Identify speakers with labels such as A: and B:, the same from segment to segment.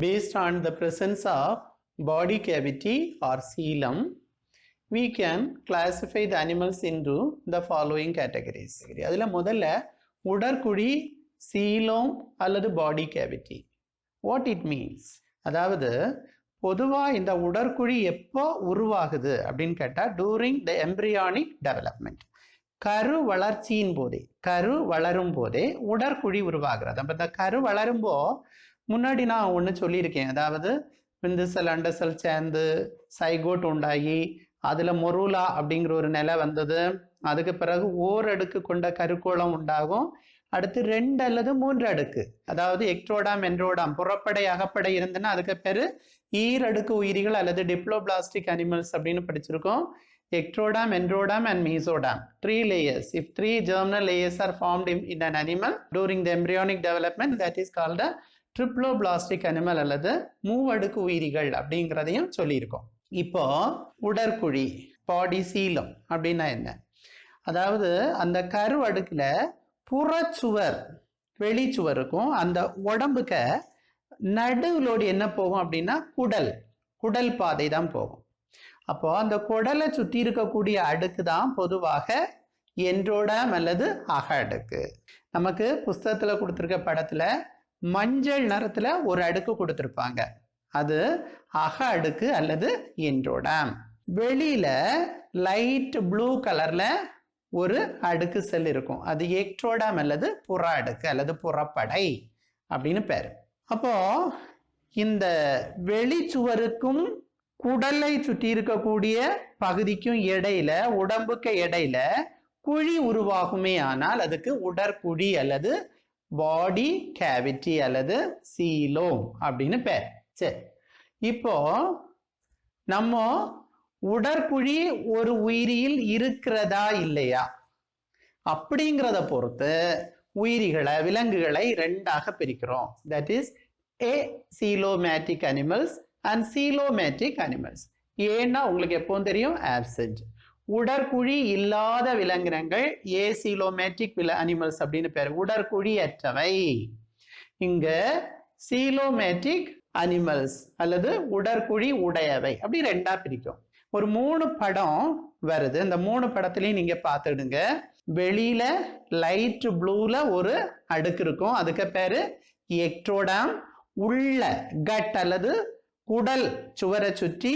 A: based on the presence of body cavity or coelom, we can classify the animals into the following categories. அதில் முதல்ல உடற்குழி, சீலம் அல்லது பாடி cavity. What it means, அதாவது பொதுவாக இந்த உடற்குழி எப்போ உருவாகுது அப்படின்னு கேட்டால் டூரிங் த எம்ப்ரியானிக் டெவலப்மெண்ட், கரு வளர்ச்சியின் போதே, கரு வளரும் போதே உடற்குழி உருவாகிறது. அப்போ இந்த கரு வளரும்போ முன்னாடி நான் ஒன்று சொல்லியிருக்கேன், அதாவது விந்து செல் அண்ட செல் சேர்ந்து சைகோட் உண்டாகி அதில் மொருலா அப்படிங்கிற ஒரு நிலை வந்தது. அதுக்கு பிறகு ஓரடுக்கு கொண்ட கருக்கோளம் உண்டாகும். அடுத்து 2 அல்லது 3 அடுக்கு, அதாவது எக்ட்ரோடாம் என்ட்ரோடாம் புறப்படை அகப்படை இருந்துன்னா அதுக்கு பேர் ஈரடுக்கு உயிரிகள் அல்லது டிப்ளோபிளாஸ்டிக் அனிமல்ஸ் அப்படின்னு படிச்சிருக்கோம். Ectrodam, endrodam and mesodam, 3 layers. If 3 germinal layers are formed in an animal during the embryonic development, that is called a triploblastic animal அல்லது மூவடுக்கு உயிரிகள் அப்படிங்கிறதையும் சொல்லியிருக்கோம். இப்போ உடற்குழி, பாடி சீலம் அப்படின்னா என்ன, அதாவது அந்த கரு அடுக்குல புறச்சுவர் வெளிச்சுவர் இருக்கும். அந்த உடம்புக்கு நடுவுலோடு என்ன போகும் அப்படின்னா குடல் பாதை தான் போகும். அப்போ அந்த குடலை சுற்றி இருக்கக்கூடிய அடுக்கு தான் பொதுவாக என்ட்ரோடாம் அல்லது அக அடுக்கு. நமக்கு புஸ்தகத்தில் கொடுத்துருக்க படத்துல மஞ்சள் நிறத்துல ஒரு அடுக்கு கொடுத்துருப்பாங்க, அது அக அடுக்கு அல்லது என்ட்ரோடாம். வெளியில லைட் ப்ளூ கலர்ல ஒரு அடுக்கு செல் இருக்கும், அது எக்ட்ரோடாம் அல்லது புற அடுக்கு அல்லது புறப்படை அப்படின்னு பேரு. அப்போ இந்த வெளிச்சுவருக்கும் குடலை சுற்றி இருக்கக்கூடிய பகுதிக்கும் இடையில, உடம்புக்கு இடையில குழி உருவாகுமே ஆனால் அதுக்கு உடற்குழி அல்லது பாடி கேவிட்டி அல்லது சீலோம் அப்படின்னு பேர். சரி, இப்போ நம்ம உடற்குழி ஒரு உயிரியில் இருக்கிறதா இல்லையா அப்படிங்கிறத பொறுத்து உயிரிகளை, விலங்குகளை 2ஆக பிரிக்கிறோம். That is acoelomatic animals and coelomatic animals. ஏன்னா உங்களுக்கு எப்பவும் தெரியும் absent. உடற்குழி இல்லாத விலங்கினங்கள் ஏசீலோமேட்டிக் அனிமல்ஸ் அப்படின்னு பேர், உடற்குழி அற்றவை. இங்க சீலோமேட்டிக் அனிமல்ஸ் அல்லது உடற்குழி உடையவை அப்படி 2ஆ பிரிக்கும். ஒரு 3 படம் வருது, இந்த 3 படத்திலையும் நீங்க பார்த்துடுங்க. வெளியில லைட் ப்ளூல ஒரு அடுக்கு இருக்கும், அதுக்கு பேரு எக்ட்ரோடாம். உள்ள கட் அல்லது குடல் சுவரை சுற்றி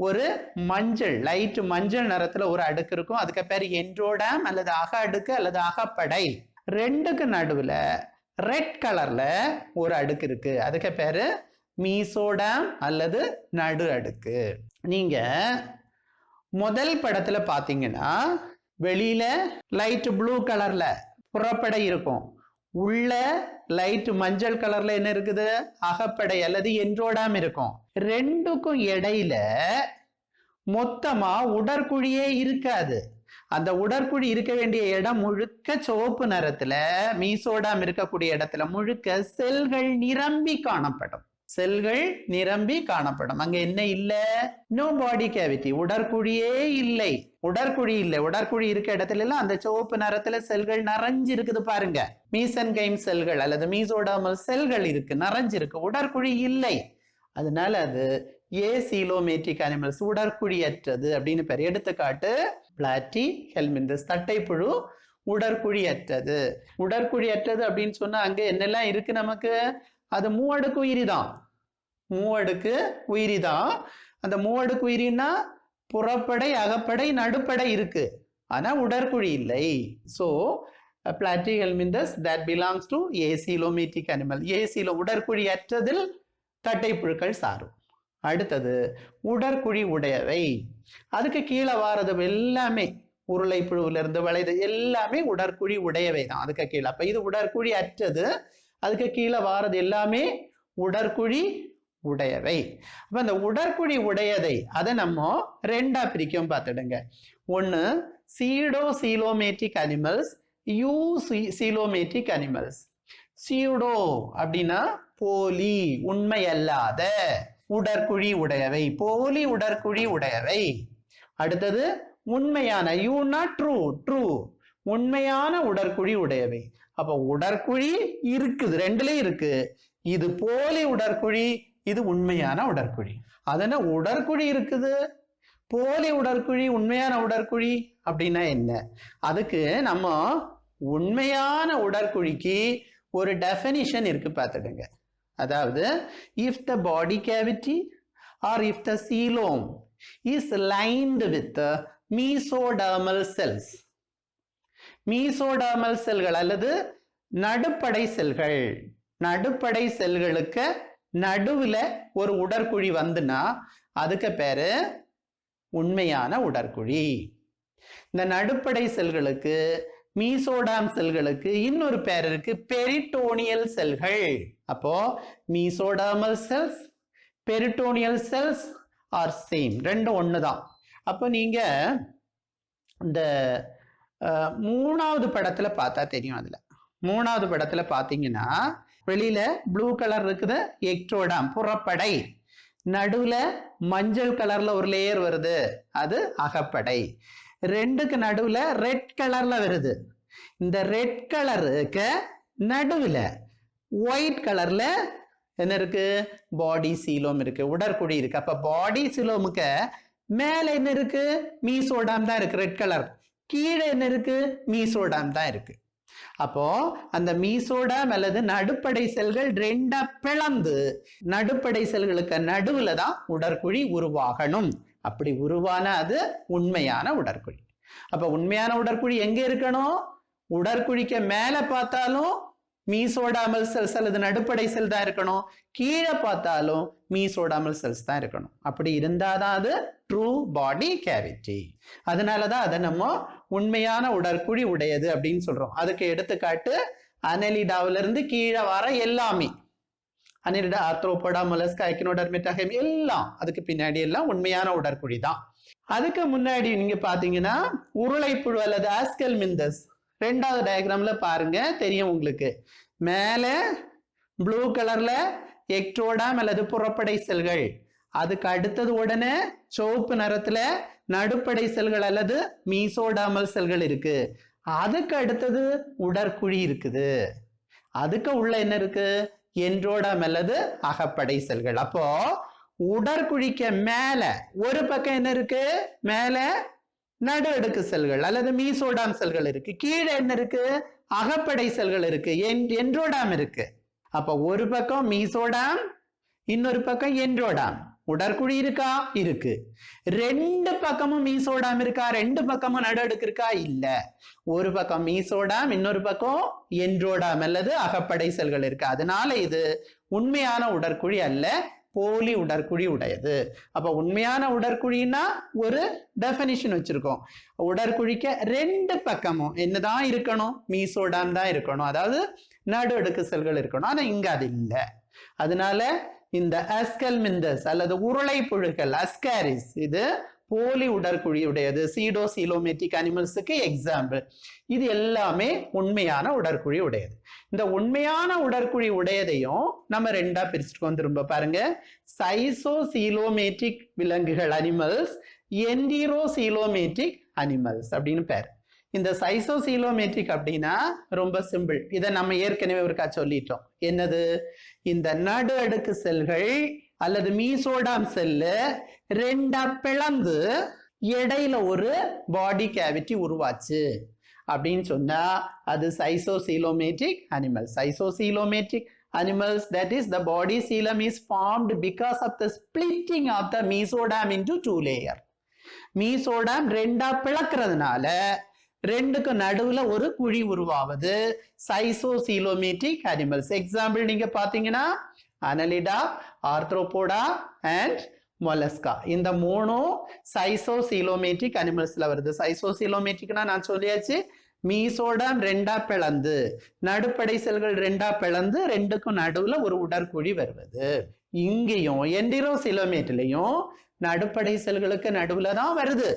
A: ஒரு மஞ்சள், லைட் மஞ்சள் நிறத்துல ஒரு அடுக்கு இருக்கும், அதுக்கு பேர் என்ட்ரோடாம் அல்லது அக அடுக்கு அல்லது அகப்படை. 2க்கு நடுவுல ரெட் கலர்ல ஒரு அடுக்கு இருக்கு, அதுக்கு பேரு மீசோடாம் அல்லது நடு அடுக்கு. நீங்க முதல் படத்துல பாத்தீங்கன்னா வெளியில லைட் ப்ளூ கலர்ல புறப்படை இருக்கும், உள்ள லைட் மஞ்சள் கலர்ல என்ன இருக்குது, அகப்படை அல்லது என்ட்ரோடாம் இருக்கும். 2க்கும் இடையில மொத்தமா உடற்குழியே இருக்காது. அந்த உடற்குழி இருக்க வேண்டிய இடம் முழுக்க சிவப்பு நிறத்துல, மீசோடாம் இருக்கக்கூடிய இடத்துல முழுக்க செல்கள் நிரம்பி காணப்படும். செல்கள் நிரம்பி காணப்படும். அங்க என்ன இல்ல, நோ பாடி கேவிட்டி, உடற்குழியே இல்லை. உடற்குழி இல்லை, உடற்குழி இருக்க இடத்துல எல்லாம் அந்த சிவப்பு நிறத்துல செல்கள் நிறைஞ்சு இருக்குது பாருங்க. மீசன்கைம் செல்கள் அல்லது மீசோடாமல் செல்கள் இருக்கு, நிறைஞ்சிருக்கு, உடற்குழி இல்லை. அதனால அது ஏசீலோமேட்டிக் அனிமல்ஸ், உடற்குழியற்றது அப்படின்னு பேர். எடுத்துக்காட்டு பிளாட்டி ஹெல்மின்தஸ், தட்டைப்புழு உடற்குழியற்றது. உடற்குழியற்றது அப்படின்னு சொன்னா அங்க என்னெல்லாம் இருக்கு நமக்கு, அது மூவடுக்கு உயிரி தான். மூவடுக்கு உயிரி தான். அந்த மூவடுக்கு உயிரின்னா புறப்படை, அகப்படை, நடுப்படை இருக்கு, ஆனா உடற்குழி இல்லை. So platyhelminthes that belongs to acoelomatic animal. Acoelo உடற்குழி அற்றதில் தட்டைப்புழுக்கள் சாரும். அடுத்தது உடற்குழி உடையவை, அதுக்கு கீழே வாரது எல்லாமே உருளை புழுவுல இருந்து வளைது எல்லாமே உடற்குழி உடையவை தான், அதுக்கு கீழே. அப்ப இது உடற்குழி அற்றது, அதுக்கு கீழே வாரது எல்லாமே உடற்குழி உடையவை. அப்ப அந்த உடற்குழி உடையதை அதை நம்ம 2ஆ பிரிக்கும் பார்த்துடுங்க. ஒன்னு சீடோசீலோமேட்டிக் அனிமல்ஸ், யூசீலோமேட்டிக் அனிமல்ஸ். சீடோ அப்படின்னா போலி, உண்மை அல்லாத உடற்குழி உடையவை, போலி உடற்குழி உடையவை. அடுத்தது உண்மையான, யூனா ட்ரூ, ட்ரூ உண்மையான உடற்குழி உடையவை. அப்ப உடற்குழி இருக்குது, 2லயும் இருக்கு. இது போலி உடற்குழி, இது உண்மையான உடற்குழி. அதனால உடற்குழி இருக்குது, போலி உடற்குழி, உண்மையான உடற்குழி அப்படின்னா என்ன? அதுக்கு நம்ம உண்மையான உடற்குழிக்கு ஒரு டெஃபினிஷன் இருக்கு பார்த்துடுங்க. அதாவது if the body cavity or if the coelom is lined with mesodermal cells, மீசோடர்மல் செல்கள் அல்லது நடுப்படை செல்கள், நடுப்படை செல்களுக்கு நடுவுல ஒரு உடற்குழி வந்துன்னா அதுக்கு பேரு உண்மையான உடற்குழி. இந்த நடுப்படை செல்களுக்கு, மீசோடாம் செல்களுக்கு இன்னொரு பேர் இருக்கு, பெரிட்டோனியல் செல்கள். அப்போ mesodermal cells, peritoneal cells are same, ரெண்டும் ஒண்ணுதான். அப்போ நீங்க இந்த மூணாவது படத்துல பார்த்தா தெரியும். அதுல மூணாவது படத்துல பாத்தீங்கன்னா வெளியில ப்ளூ கலர் இருக்குது, எக்டோடாம் புறப்படை. நடுவுல மஞ்சள் கலர்ல ஒரு லேயர் வருது, அது அகப்படை. ரெண்டுக்கு நடுவுல ரெட் கலர்ல வருது. இந்த ரெட் கலருக்கு நடுவுல ஒயிட் கலர்ல என்ன இருக்கு? பாடி சீலோம் இருக்கு, உடற்குழி இருக்கு. அப்ப பாடி சீலோமுக்கு மேல என்ன இருக்கு? மீசோடாம் தான் இருக்கு, ரெட் கலர். கீழே என்ன இருக்கு? மீசோடாம் தான் இருக்கு. அப்போ அந்த மீசோடாம் அல்லது நடுப்படை செல்கள் ரெண்டா பிளந்து நடுப்படை செல்களுக்கு நடுவுல தான் உடற்குழி உருவாகணும். அப்படி உருவான அது உண்மையான உடற்குழி. அப்ப உண்மையான உடற்குழி எங்க இருக்கணும்? உடற்குழிக்கு மேல பார்த்தாலும் மீசோடாமல் செல்ஸ் அல்லது நடுப்படை செல் தான் இருக்கணும், கீழே பார்த்தாலும் மீசோடாமல் செல்ஸ் தான் இருக்கணும். அப்படி இருந்தாதான் அது ட்ரூ பாடி கேவிட்டி. அதனாலதான் அதை நம்ம உண்மையான உடற்குழி உடையது அப்படின்னு சொல்றோம். அதுக்கு எடுத்துக்காட்டு அனலிடாவில இருந்து கீழே வர எல்லாமே, அனலிடா, ஆர்த்ரோபோடா, மொலஸ்கா, எக்கினோடர்மிட்டா, எல்லாம் அதுக்கு பின்னாடி எல்லாம் உண்மையான உடற்குழி தான். அதுக்கு முன்னாடி நீங்க பாத்தீங்கன்னா உருளைப்புழு அல்லது ஆஸ்கெல்மிந்தஸ், ரெண்டாவது டயக்ராம்ல பாருங்க, தெரியும் உங்களுக்கு. மேல ப்ளூ கலர்ல எக்டோடாம் அல்லது புறப்படை செல்கள், அதுக்கு அடுத்தது உடனே சிவப்பு நிறத்துல நடுப்படை செல்கள் அல்லது மீசோடாமல் செல்கள் இருக்கு. அதுக்கு அடுத்தது உடற்குழி இருக்குது. அதுக்கு உள்ள என்ன இருக்கு? என்ட்ரோடாம் அல்லது அகப்படை செல்கள். அப்போ உடற்குழிக்கு மேல ஒரு பக்கம் என்ன இருக்கு? மேல நடு அடுக்கு செல்கள் அல்லது மீசோடாம் செல்கள் இருக்கு. கீழே என்ன இருக்கு? அகப்படை செல்கள் இருக்கு, என்ட்ரோடாம் இருக்கு. அப்ப ஒரு பக்கம் மீசோடாம், இன்னொரு பக்கம் என்ட்ரோடாம். உடற்குழி இருக்கா? இருக்கு. ரெண்டு பக்கமும் மீசோடாம் இருக்கா? ரெண்டு பக்கமும் நடு அடுக்கு இருக்கா? இல்ல. ஒரு பக்கம் மீசோடாம், இன்னொரு பக்கம் என்ட்ரோடாம் அல்லது அகப்படை செல்கள் இருக்கு. அதனால இது உண்மையான உடற்குழி அல்ல, போலி உடற்குழி உடையது. அப்ப உண்மையான உடற்குழின்னா ஒரு டெஃபினிஷன் வச்சிருக்கோம். உடற்குழிக்க ரெண்டு பக்கமும் என்னதான் இருக்கணும்? மீசோடாம் தான் இருக்கணும், அதாவது நடு அடுக்கு செல்கள் இருக்கணும். ஆனா இங்க அது இல்லை. அதனால இந்த ஆஸ்கெல்மிந்தஸ் அல்லது உருளை புழுக்கள், அஸ்காரிஸ், இது போலி உடற்குழி உடையது. சீடோசீலோமேட்டிக் அனிமல்ஸுக்கு எக்ஸாம்பிள். இது எல்லாமே உண்மையான உடற்குழி உடையது. இந்த உண்மையான உடற்குழி உடையதையும் நம்ம ரெண்டா பிரிச்சுட்டு திரும்ப பாருங்க. சைசோசீலோமேட்டிக் விலங்குகள் அனிமல்ஸ், என்டிரோசீலோமேட்டிக் அனிமல்ஸ் அப்படின்னு பேர். இந்த சைசோசீலோமேட்ரிக் அப்படின்னா ரொம்ப சிம்பிள். இதை நம்ம ஏற்கனவே ஒருக்கா சொல்லிட்டோம். என்னது? இந்த நடு அடுக்கு செல்கள் அல்லது மீசோடாம் செல்லு ரெண்டா பிளந்து இடையில ஒரு பாடி கேவிட்டி உருவாச்சு அப்படின்னு சொன்னா அது சைசோசீலோமேட்ரிக் animals. சைசோசீலோமேட்ரிக் animals, that is the body coelom is formed because of the splitting of the mesoderm into two layer. மீசோடாம் ரெண்டா பிளக்கிறதுனால ரெண்டுக்கு நடுவுல ஒரு குழி உருவாவது சைசோசீலோமேட்ரிக் அனிமல்ஸ். எக்ஸாம்பிள் நீங்க பாத்தீங்கன்னா அனலிடா, ஆர்த்ரோபோடா அண்ட் மொலஸ்கா, இந்த மூணும் சைசோசீலோமேட்ரிக் அனிமல்ஸ்ல வருது. சைசோசீலோமேட்ரிக்னா நான் சொல்லியாச்சு, மீசோடாம் ரெண்டா பிளந்து நடுப்படை செல்கள் ரெண்டா பிளந்து ரெண்டுக்கும் நடுவுல ஒரு உடற்குழி வருவது. இங்கேயும் என்டிரோசீலோமேட்ரிலையும் நடுப்படை செல்களுக்கு நடுவுல தான் வருது.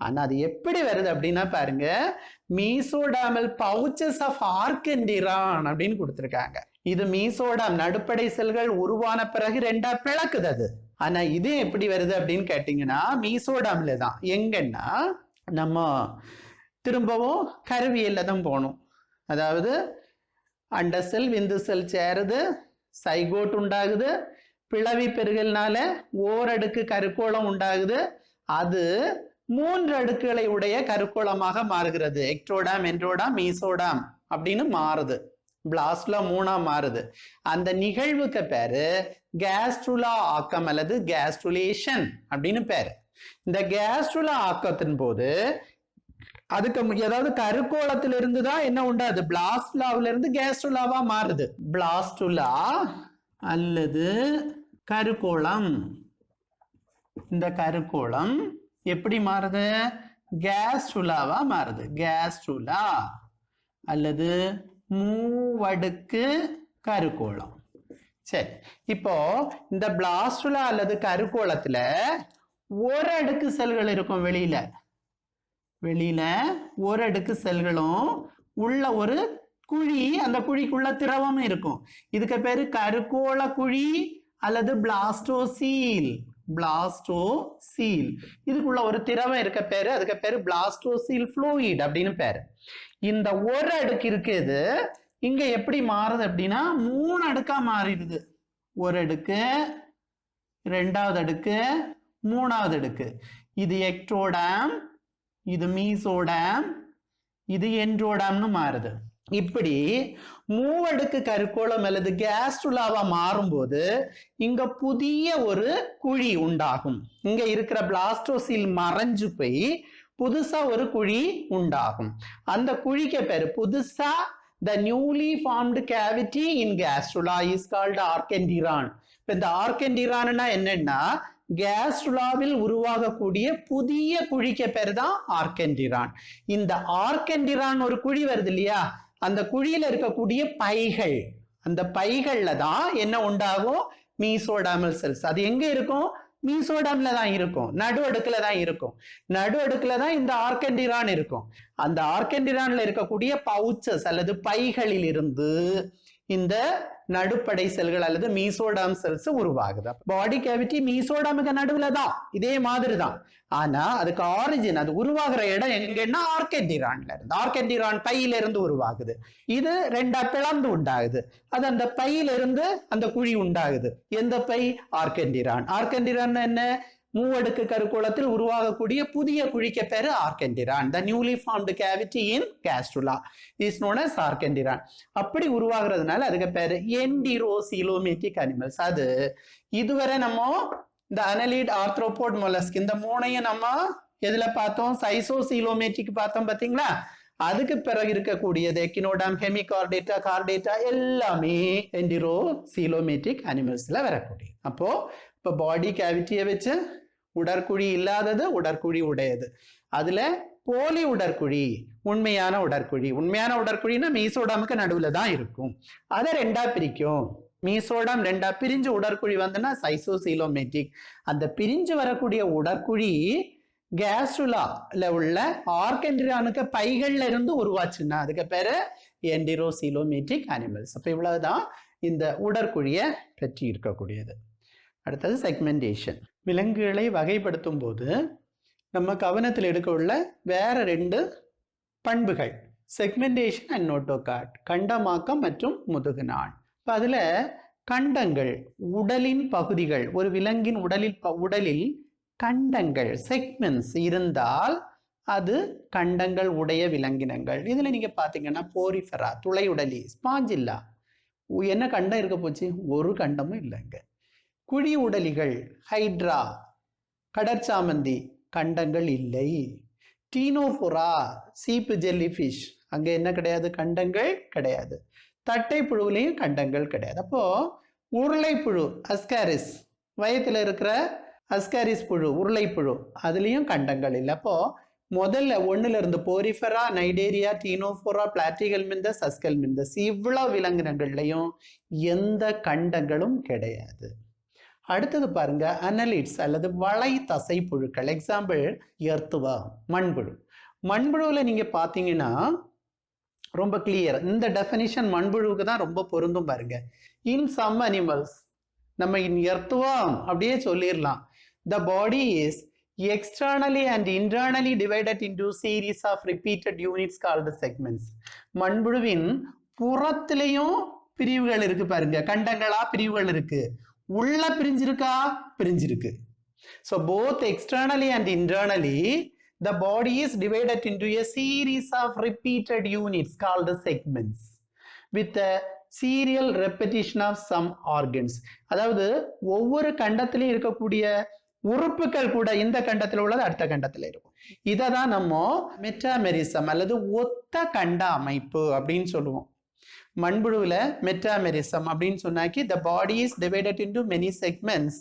A: ஆனா அது எப்படி வருது அப்படின்னா பாருங்க, மீசோடாமல் பவுச்சஸ் ஆஃப் ஆர்கெண்டிரான் அப்படின்னு கொடுத்திருக்காங்க. இது மீசோடாம் நடுப்படை செல்கள் உருவான பிறகு ரெண்டா பிளக்குது அது. ஆனா இது எப்படி வருது அப்படின்னு கேட்டீங்கன்னா மீசோடாம்ல தான். எங்கன்னா நம்ம திரும்பவும் கருவியல்ல தான் போகணும். அதாவது அண்ட செல் விந்து செல் சேருது, சைகோட் உண்டாகுது, பிளவி பெருகல்னால ஓரடுக்கு கருக்கோளம் உண்டாகுது. அது 3 அடுக்குகளை உடைய கருக்கோளமாக மாறுகிறது. எக்ட்ரோடாம், என்ட்ரோடாம், மீசோடாம் அப்படின்னு மாறுது. பிளாஸ்டுலா 3ஆ மாறுது. அந்த நிகழ்வுக்கு பேரு கேஸ்ட்ருலா ஆக்கம் அல்லது கேஸ்ட்ருலேஷன் அப்படின்னு பேரு. இந்த கேஸ்ட்ருலா ஆக்கத்தின் போது அதுக்கு ஏதாவது கருக்கோளத்துல இருந்துதான் என்ன உண்டாது, பிளாஸ்டுலாவில இருந்து கேஸ்ட்ருலாவா மாறுது. பிளாஸ்டுலா அல்லது கருக்கோளம், இந்த கருக்கோளம் எப்படி மாறுது, கேஸ்ட்ருலாவா மாறுது. கேஸ்ட்ருலா அல்லது மூவடுக்கு கருக்கோளம். சரி, இப்போ இந்த பிளாஸ்டுலா அல்லது கருக்கோளத்துல ஒரு அடுக்கு செல்கள் இருக்கும். வெளியில ஒரு அடுக்கு செல்களும் உள்ள ஒரு குழி, அந்த குழிக்குள்ள திரவம் இருக்கும். இதுக்கு பேரு கருக்கோள குழி அல்லது பிளாஸ்டோசீல். இதுக்குள்ள ஒரு திரவம் இருக்க பேரு, அதுக்கு பேரு பிளாஸ்டோசீல் ஃப்ளூயிட் அப்படின்னு பேரு. இந்த ஒரு அடுக்கு இருக்குது இங்க எப்படி மாறுது அப்படின்னா 3 அடுக்கா மாறிடுது. ஒரு அடுக்கு, 2வது அடுக்கு, 3வது அடுக்கு. இது எக்ட்ரோடாம், இது மீசோடாம், இது என்ட்ரோடாம்னு மாறுது. இப்படி மூவடுக்கு கருக்கோளம் அல்லது கேஸ்ட்ருலாவா மாறும்போது இங்க புதிய ஒரு குழி உண்டாகும். இங்க இருக்கிற பிளாஸ்டோசீல் மறைஞ்சு போய் புதுசா ஒரு குழி உண்டாகும். அந்த குழிக்கு பேரு புதுசா the newly formed cavity in gastrula is called archenteron. இந்த ஆர்கென்டிரான்னா என்னன்னா கேஸ்ட்ருலாவில் உருவாகக்கூடிய புதிய குழிக்கு பேர் தான் ஆர்கென்டிரான். இந்த ஆர்கென்டிரான் ஒரு குழி வருது இல்லையா, அந்த குழியில இருக்கக்கூடிய பைகள், அந்த பைகள்ல தான் என்ன உண்டாகும், மீசோடாமல் செல்ஸ். அது எங்க இருக்கும், மீசோடாம்ல தான் இருக்கும், நடு அடுக்குல தான் இருக்கும். நடு அடுக்குல தான் இந்த ஆர்கென்டிரான் இருக்கும். அந்த ஆர்கென்டிரான்ல இருக்கக்கூடிய பவுச்சஸ் அல்லது பைகளில் இருந்து இந்த நடுப்படை செல்கள் அல்லது மீசோடாம் செல்ஸ் உருவாகுது. பாடி கேவிட்டி மீசோடாமுக்கு நடுவுல தான், இதே மாதிரி தான். ஆனா அதுக்கு ஆரிஜின், அது உருவாகிற இடம் எங்கன்னா ஆர்கென்டிரான்ல இருந்து, ஆர்கென்டிரான் பையில இருந்து உருவாகுது. இது 2ஆ பிளந்து உண்டாகுது. அது அந்த பையில இருந்து அந்த குழி உண்டாகுது. எந்த பை, ஆர்கென்டிரான். ஆர்கென்டிரான் என்ன, மூவடுக்கு கருக்கோளத்தில் உருவாகக்கூடிய புதிய குழிக்கு பேரு ஆர்கென்டிரான். The newly formed cavity in gastrula is known as ஆர்கென்டிரான். அப்படி உருவாகிறதுனால அதுக்கு பேரு என்டிரோசீலோமேட்டிக் அனிமல்ஸ். அது இதுவரை நம்ம இந்த அனலிட், ஆர்த்ரோபோட், மொலஸ்க் இந்த 3ஐயும் நம்ம எதுல பார்த்தோம், சைசோசீலோமேட்டிக் பார்த்தோம் பாத்தீங்களா. அதுக்கு பிறகு இருக்கக்கூடியது எக்கினோடாம், ஹெமிகார்டேட்டா, கார்டேட்டா எல்லாமே என்டிரோசீலோமேட்டிக் அனிமல்ஸ்ல வரக்கூடிய. அப்போ இப்போ பாடி கேவிட்டியை வச்சு உடற்குழி இல்லாதது, உடற்குழி உடையது. அதுல போலி உடற்குழி, உண்மையான உடற்குழி. உண்மையான உடற்குழின்னா மீசோடாமுக்கு நடுவுல தான் இருக்கும். அதை 2ஆ பிரிக்கும். மீசோடாம் 2ஆ பிரிஞ்சு உடற்குழி வந்துன்னா சைசோசீலோமேட்டிக். அந்த பிரிஞ்சு வரக்கூடிய உடற்குழி கேஸ்ட்ருலால உள்ள ஆர்கென்டிரானுக்கு பைகள்ல இருந்து உருவாச்சுன்னா அதுக்கு பேரு என்டிரோசீலோமேட்டிக் அனிமல்ஸ். அப்ப இவ்வளவுதான் இந்த உடற்குழியை பற்றி இருக்கக்கூடியது. அடுத்தது செக்மெண்டேஷன். விலங்குகளை வகைப்படுத்தும் போது நம்ம கவனத்தில் எடுக்க உள்ள வேற 2 பண்புகள், செக்மெண்டேஷன் அண்ட் நோட்டோகார்ட், கண்டமாக்கம் மற்றும் முதுகுநாள். இப்போ அதுல கண்டங்கள், உடலின் பகுதிகள், ஒரு விலங்கின் உடலில் கண்டங்கள், செக்மெண்ட்ஸ் இருந்தால் அது கண்டங்கள் உடைய விலங்கினங்கள். இதுல நீங்க பாத்தீங்கன்னா போரிஃபெரா, துளை உடலி, ஸ்பாஞ்சில்லா, என்ன கண்டம் இருக்க போச்சு, ஒரு கண்டமும் இல்லைங்க. குழி உடலிகள், ஹைட்ரா, கடற்சாமந்தி, கண்டங்கள் இல்லை. டீனோபோரா, சீப்பு ஜெல்லிஃபிஷ், அங்க என்ன கிடையாது, கண்டங்கள் கிடையாது. தட்டை புழுவிலையும் கண்டங்கள் கிடையாது. அப்போ உருளைப்புழு, அஸ்காரிஸ், வயத்துல இருக்கிற அஸ்காரிஸ் புழு, உருளைப்புழு, அதுலயும் கண்டங்கள் இல்லை. அப்போ முதல்ல 1ல இருந்து போரிஃபெரா, நைடேரியா, டீனோபோரா, பிளாட்டிகல்மிந்தஸ், சஸ்கல்மிந்தஸ் இவ்வளவு விலங்கினங்கள்லையும் எந்த கண்டங்களும் கிடையாது. அடுத்தது பாருங்க, அனலிட்ஸ் அல்லது வளை தசை புழுக்கள். எக்ஸாம்பிள் எர்த்துவா, மண்புழு. மண்புழுவில் நீங்க பார்த்தீங்கன்னா ரொம்ப கிளியர், இந்த டெஃபினிஷன் மண்புழுவுக்கு தான் ரொம்ப பொருந்தும் பாருங்க. இன் சம் அனிமல்ஸ், நம்ம இன் எர்த்துவாம் அப்படியே சொல்லிடலாம். The body is externally and internally divided into series of repeated units called segments. மண்புழுவின் புறத்திலையும் பிரிவுகள் இருக்கு பாருங்க, கண்டங்களா பிரிவுகள் இருக்கு. உள்ள பிரிஞ்சிருக்கா? பிரிஞ்சிருக்கு. So both externally and internally, the body is divided into a series of repeated units called the segments with a serial repetition of some organs. அதாவது ஒவ்வொரு கண்டத்திலையும் இருக்கக்கூடிய உறுப்புகள் கூட இந்த கண்டத்தில் உள்ளது அடுத்த கண்டத்தில் இருக்கும். இதை தான் நம்ம மெட்டாமெரிசம் அல்லது ஒத்த கண்ட அமைப்பு அப்படின்னு சொல்லுவோம். மண்புழுவில் மெட்டாமெரிசம் அப்படின்னு சொன்னாக்கி the body is divided into many segments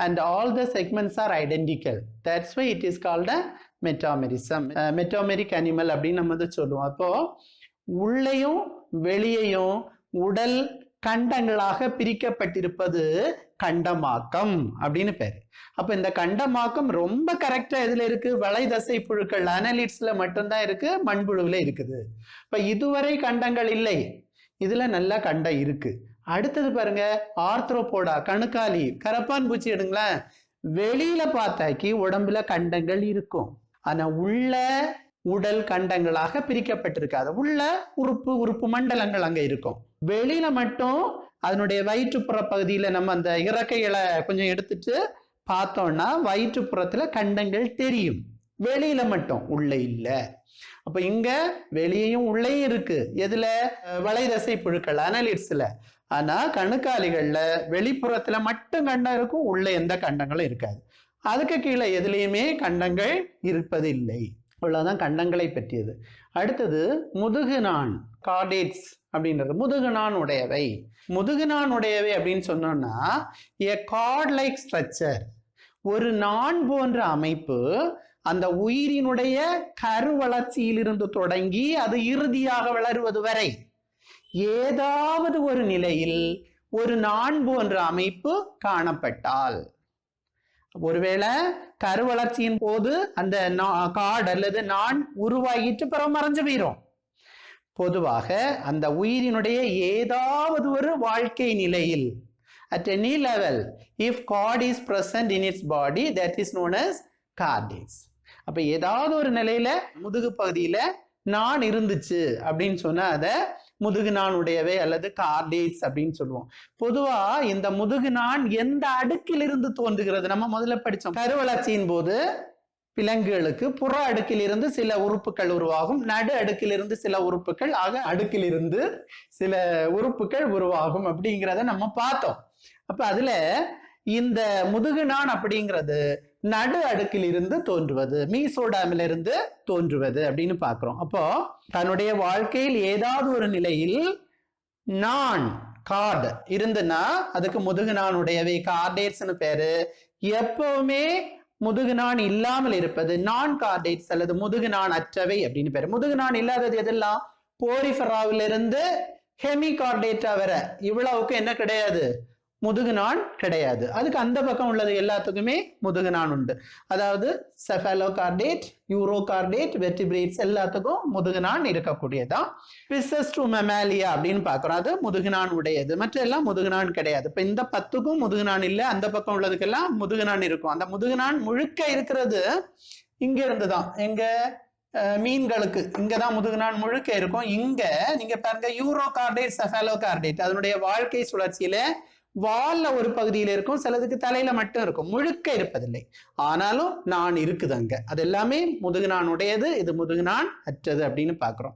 A: and all the segments are identical. That's why it is called a metamerism. Metameric animal அப்படின்னு நம்ம சொல்லுவோம். அப்போ உள்ளேயும் வெளியையும் உடல் கண்டங்களாக பிரிக்கப்பட்டிருப்பது கண்டமாக்கம் அப்படின்னு பேரு. அப்ப இந்த கண்டமாக்கம் ரொம்ப கரெக்டா எதுல இருக்கு? வளை தசை புழுக்கள் அனலிட்ஸ்ல மட்டும்தான் இருக்கு, மண்புழுவில் இருக்குது. இப்ப இதுவரை கண்டங்கள் இல்லை, இதுல நல்ல கண்டம் இருக்கு. அடுத்தது பாருங்க, ஆர்த்ரோபோடா கணுக்காலி கரப்பான் பூச்சி எடுங்களேன். வெளியில பார்த்தாக்கி உடம்புல கண்டங்கள் இருக்கும், ஆனா உள்ள உடல் கண்டங்களாக பிரிக்கப்பட்டிருக்காது. உள்ள உறுப்பு மண்டலங்கள் அங்க இருக்கும். வெளியில மட்டும் அதனுடைய வயிற்றுப்புற பகுதியில நம்ம அந்த இறக்கைகளை கொஞ்சம் எடுத்துட்டு பார்த்தோம்னா வயிற்றுப்புறத்துல கண்டங்கள் தெரியும், வெளியில மட்டும், உள்ள இல்ல. அப்ப இங்க வெளியையும் உள்ளேயும் இருக்கு. எதுல? வளை தசை புழுக்கள் அனலிட்ஸ்ல. ஆனா கணுக்காலிகள்ல வெளிப்புறத்துல மட்டும் கண்டம் இருக்கும், உள்ள எந்த கண்டங்களும் இருக்காது. அதுக்கு கீழே எதுலையுமே கண்டங்கள் இருப்பதில்லை. அவ்வளவுதான் கண்டங்களை பற்றியது. அடுத்தது முதுகுநான், கார்டேட்ஸ் அப்படின்றது முதுகுநான் உடையவை. முதுகுநான் உடையவை அப்படின்னு சொன்னோம்னா a cord like structure, ஒரு நான் போன்ற அமைப்பு அந்த உயிரினுடைய கரு வளர்ச்சியிலிருந்து தொடங்கி அது இறுதியாக வளருவது வரை ஏதாவது ஒரு நிலையில் ஒரு நான் போன்ற அமைப்பு காணப்பட்டால், ஒருவேளை கரு வளர்ச்சியின் போது அந்த கார்டு அல்லது நான் உருவாகிட்டு பிறகு மறைஞ்சு போயிரும். பொதுவாக அந்த உயிரினுடைய ஏதாவது ஒரு வாழ்க்கை நிலையில் at any level if cord is present in its body, that is known as cardates. அப்ப ஏதாவது ஒரு நிலையில முதுகு பகுதியில நான் இருந்துச்சு அப்படின்னு சொன்னா அதை முதுகு நான் உடையவை அல்லது கார்டேட்ஸ் அப்படின்னு சொல்லுவோம். பொதுவா இந்த முதுகு நான் எந்த அடுக்கில் இருந்து தோன்றுகிறது? நம்ம முதல்ல படிச்சோம், கருவளர்ச்சியின் போது விலங்குகளுக்கு புற அடுக்கிலிருந்து சில உறுப்புகள் உருவாகும், நடு அடுக்கிலிருந்து சில உறுப்புகள், ஆக அடுக்கிலிருந்து சில உறுப்புகள் உருவாகும் அப்படிங்கிறத நம்ம பார்த்தோம். அப்ப அதுல இந்த முதுகுநான் அப்படிங்கிறது நடு அடுக்கில் இருந்து தோன்றுவது, மீசோடாமில இருந்து தோன்றுவது அப்படின்னு பாக்குறோம். அப்போ தன்னுடைய வாழ்க்கையில் ஏதாவது ஒரு நிலையில் நான் கார்டு இருந்துன்னா அதுக்கு முதுகுநானுடையவை கார்டேட்ஸ்னு பேரு. எப்பவுமே முதுகுநான் இல்லாமல் இருப்பது நான் கார்டேட்ஸ் அல்லது முதுகுநான் அற்றவை அப்படின்னு பேரு. முதுகுநான் இல்லாதது எதெல்லாம்? போரிஃபெராவிலிருந்து ஹெமிகார்டேட்டா வர இவ்வளவுக்கு என்ன கிடையாது? முதுகுநான் கிடையாது. அதுக்கு அந்த பக்கம் உள்ளது எல்லாத்துக்குமே முதுகுநான் உண்டு. அதாவது செஃபாலோகார்டேட், யூரோகார்டேட், வெர்டிபிரேட்ஸ் எல்லாத்துக்கும் முதுகுநான் இருக்கக்கூடியதான். பிசஸ் டு மெமாலியா அப்படின்னு பாக்குறோம், அது முதுகுநான் உடையது. மற்ற எல்லாம் முதுகுநான் கிடையாது. இப்ப இந்த 10க்கும் முதுகுநான் இல்லை, அந்த பக்கம் உள்ளதுக்கெல்லாம் முதுகுநான் இருக்கும். அந்த முதுகுநான் முழுக்க இருக்கிறது இங்க இருந்துதான். எங்க மீன்களுக்கு இங்கதான் முதுகுநான் முழுக்க இருக்கும். இங்க நீங்க பாருங்க, யூரோகார்டேட், செஃபாலோகார்டேட் அதனுடைய வாழ்க்கை சுழற்சியில வால்ல ஒரு பகுதியில இருக்கும், சிலதுக்கு தலையில மட்டும் இருக்கும், முழுக்க இருப்பதில்லை. ஆனாலும் நான் இருக்குது அங்க. அது எல்லாமே முதுகுநான் உடையது, இது முதுகுநான் அற்றது அப்படின்னு பாக்குறோம்.